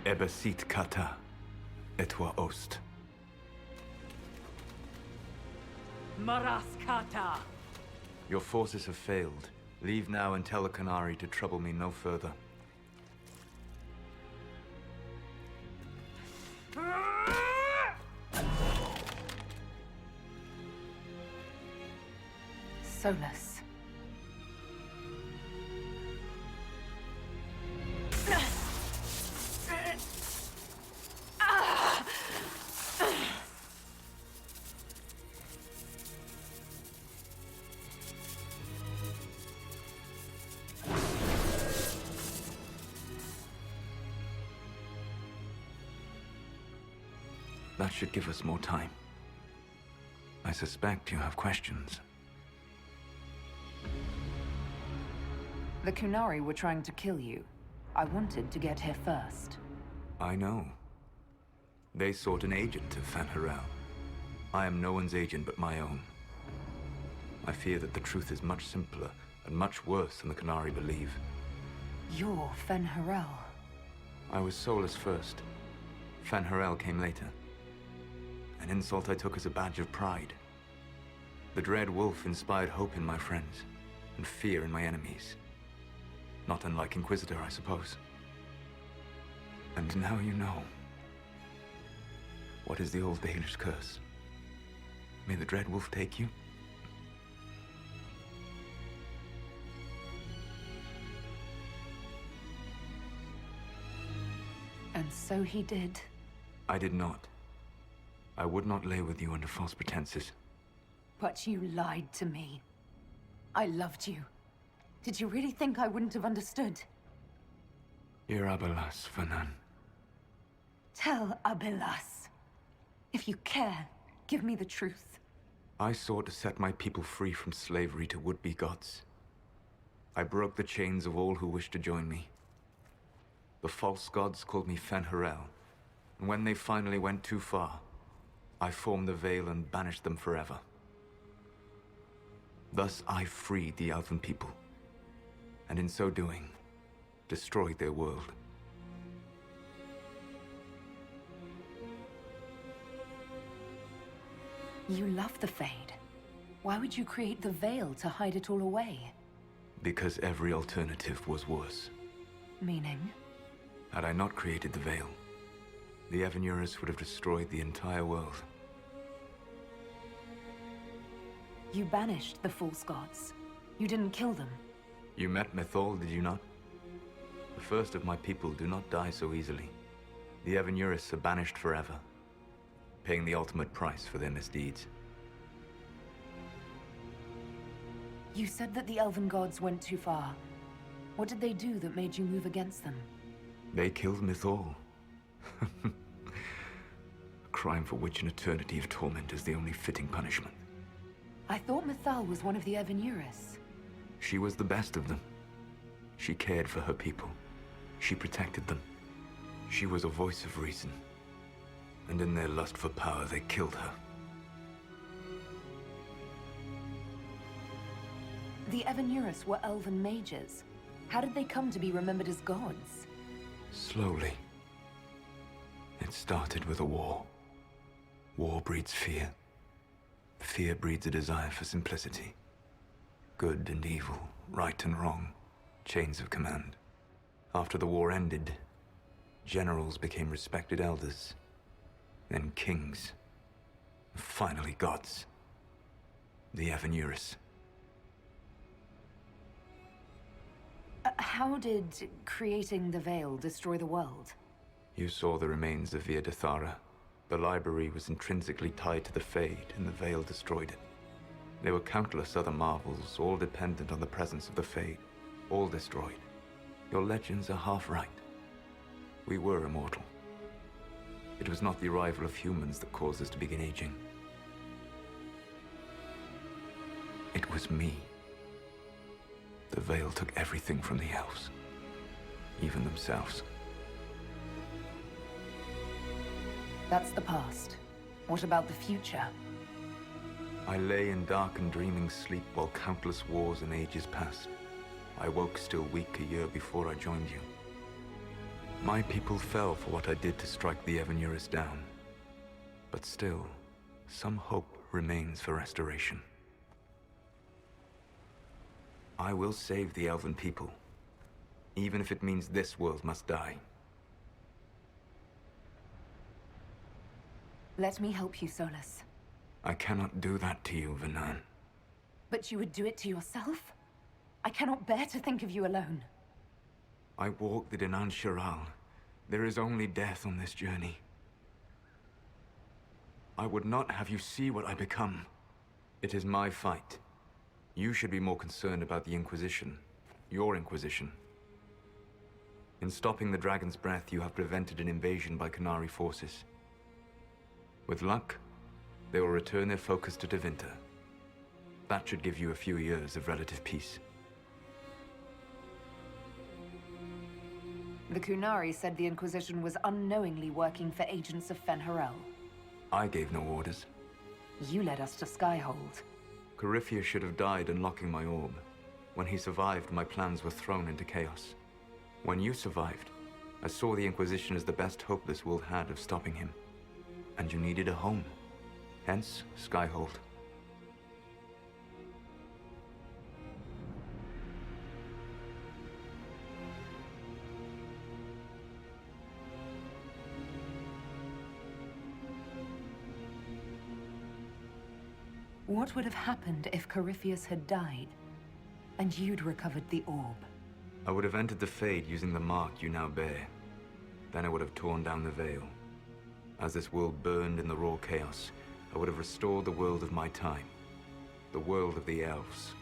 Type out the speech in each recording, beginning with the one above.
Ebesit kata, etwa ost. Maraskata! Your forces have failed. Leave now and tell the Canary to trouble me no further. Solas. That should give us more time. I suspect you have questions. The Kunari were trying to kill you. I wanted to get here first. I know. They sought an agent of Fen'Harel. I am no one's agent but my own. I fear that the truth is much simpler and much worse than the Canary believe. You're Fen'Harel. I was Solas first. Fen'Harel came later. An insult I took as a badge of pride. The Dread Wolf inspired hope in my friends, and fear in my enemies. Not unlike Inquisitor, I suppose. And now you know. What is the old Baelish curse? May the Dread Wolf take you? And so he did. I did not. I would not lay with you under false pretenses. But you lied to me. I loved you. Did you really think I wouldn't have understood? Irabelas, Fanan. Tell Abelas. If you care, give me the truth. I sought to set my people free from slavery to would-be gods. I broke the chains of all who wished to join me. The false gods called me Fen'Harel, and when they finally went too far, I formed the Veil and banished them forever. Thus I freed the Elven people, and in so doing, destroyed their world. You love the Fade. Why would you create the Veil to hide it all away? Because every alternative was worse. Meaning? Had I not created the Veil, the Evanurus would have destroyed the entire world. You banished the false gods. You didn't kill them. You met Mythal, did you not? The first of my people do not die so easily. The Evanurus are banished forever, paying the ultimate price for their misdeeds. You said that the Elven gods went too far. What did they do that made you move against them? They killed Mythal. A crime for which an eternity of torment is the only fitting punishment. I thought Mythal was one of the Evanurus. She was the best of them. She cared for her people. She protected them. She was a voice of reason. And in their lust for power, they killed her. The Evanurus were Elven mages. How did they come to be remembered as gods? Slowly. It started with a war. War breeds fear. Fear breeds a desire for simplicity. Good and evil, right and wrong, chains of command. After the war ended, generals became respected elders, then kings, and finally gods. The Evanurus. How did creating the Veil destroy the world? You saw the remains of Via Dathara. The library was intrinsically tied to the Fade, and the Veil destroyed it. There were countless other marvels, all dependent on the presence of the Fade, all destroyed. Your legends are half right. We were immortal. It was not the arrival of humans that caused us to begin aging. It was me. The Veil took everything from the elves, even themselves. That's the past. What about the future? I lay in dark and dreaming sleep while countless wars and ages passed. I woke still weak a year before I joined you. My people fell for what I did to strike the Evanurus down. But still, some hope remains for restoration. I will save the Elven people, even if it means this world must die. Let me help you, Solas. I cannot do that to you, Vernan. But you would do it to yourself? I cannot bear to think of you alone. I walk the Dinan Shiral. There is only death on this journey. I would not have you see what I become. It is my fight. You should be more concerned about the Inquisition. Your Inquisition. In stopping the Dragon's Breath, you have prevented an invasion by Qunari forces. With luck, they will return their focus to Tevinter. That should give you a few years of relative peace. The Qunari said the Inquisition was unknowingly working for agents of Fen'Harel. I gave no orders. You led us to Skyhold. Corypheus should have died unlocking my orb. When he survived, my plans were thrown into chaos. When you survived, I saw the Inquisition as the best hope this world had of stopping him. And you needed a home. Hence, Skyhold. What would have happened if Corypheus had died, and you'd recovered the orb? I would have entered the Fade using the mark you now bear. Then I would have torn down the veil. As this world burned in the raw chaos, I would have restored the world of my time. The world of the elves.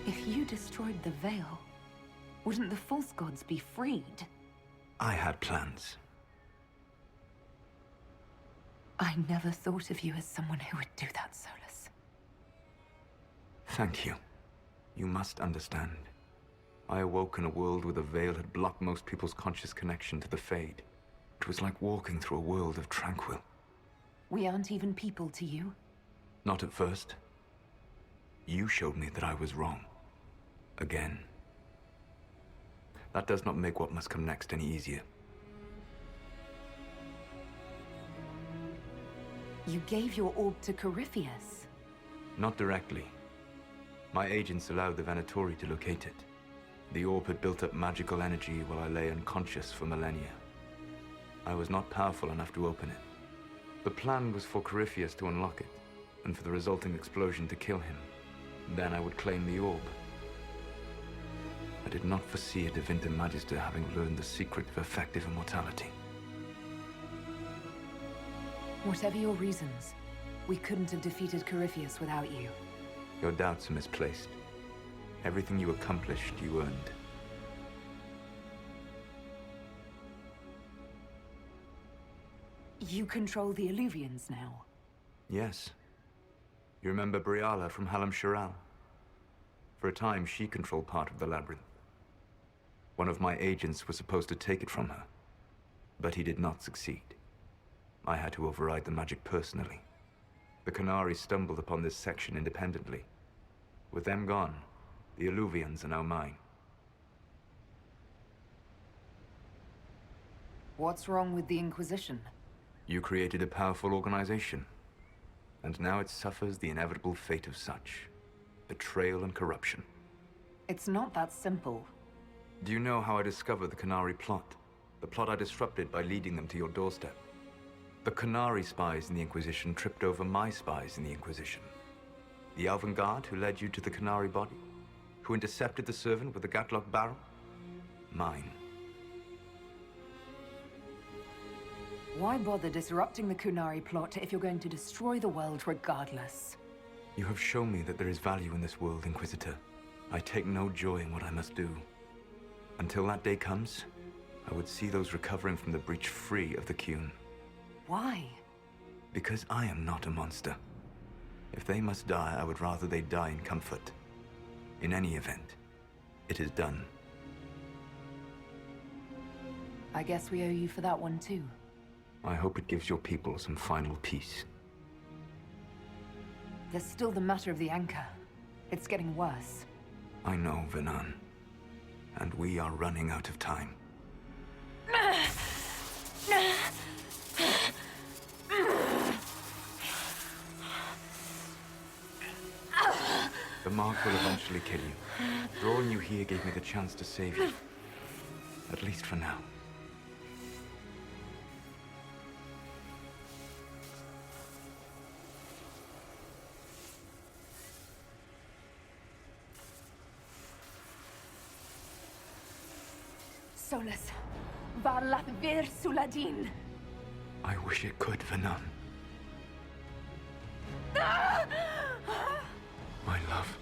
If you destroyed the veil, wouldn't the false gods be freed? I had plans. I never thought of you as someone who would do that, Solas. Thank you. You must understand. I awoke in a world where the veil had blocked most people's conscious connection to the Fade. It was like walking through a world of tranquil. We aren't even people to you? Not at first. You showed me that I was wrong. Again. That does not make what must come next any easier. You gave your orb to Corypheus? Not directly. My agents allowed the Venatori to locate it. The orb had built up magical energy while I lay unconscious for millennia. I was not powerful enough to open it. The plan was for Corypheus to unlock it, and for the resulting explosion to kill him. Then I would claim the orb. I did not foresee a Tevinter Magister having learned the secret of effective immortality. Whatever your reasons, we couldn't have defeated Corypheus without you. Your doubts are misplaced. Everything you accomplished, you earned. You control the Illuvians now? Yes. You remember Briala from Halam Shiral? For a time, she controlled part of the labyrinth. One of my agents was supposed to take it from her, but he did not succeed. I had to override the magic personally. The Qunari stumbled upon this section independently. With them gone, the Illuvians are now mine. What's wrong with the Inquisition? You created a powerful organization, and now it suffers the inevitable fate of such. Betrayal and corruption. It's not that simple. Do you know how I discovered the Qunari plot? The plot I disrupted by leading them to your doorstep. The Qunari spies in the Inquisition tripped over my spies in the Inquisition. The Elven Guard who led you to the Qunari body? Who intercepted the servant with the Gatlock barrel? Mine. Why bother disrupting the Qunari plot if you're going to destroy the world regardless? You have shown me that there is value in this world, Inquisitor. I take no joy in what I must do. Until that day comes, I would see those recovering from the breach free of the Qun. Why? Because I am not a monster. If they must die, I would rather they die in comfort. In any event, it is done. I guess we owe you for that one too. I hope it gives your people some final peace. There's still the matter of the anchor. It's getting worse. I know, Venan. And we are running out of time. The mark will eventually kill you. Drawing you here gave me the chance to save you. At least for now. Solas, varlat vir suladin. I wish it could, Venan. My love.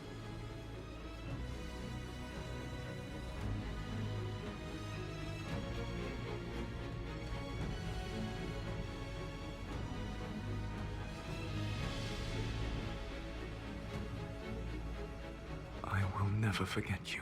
I will never forget you.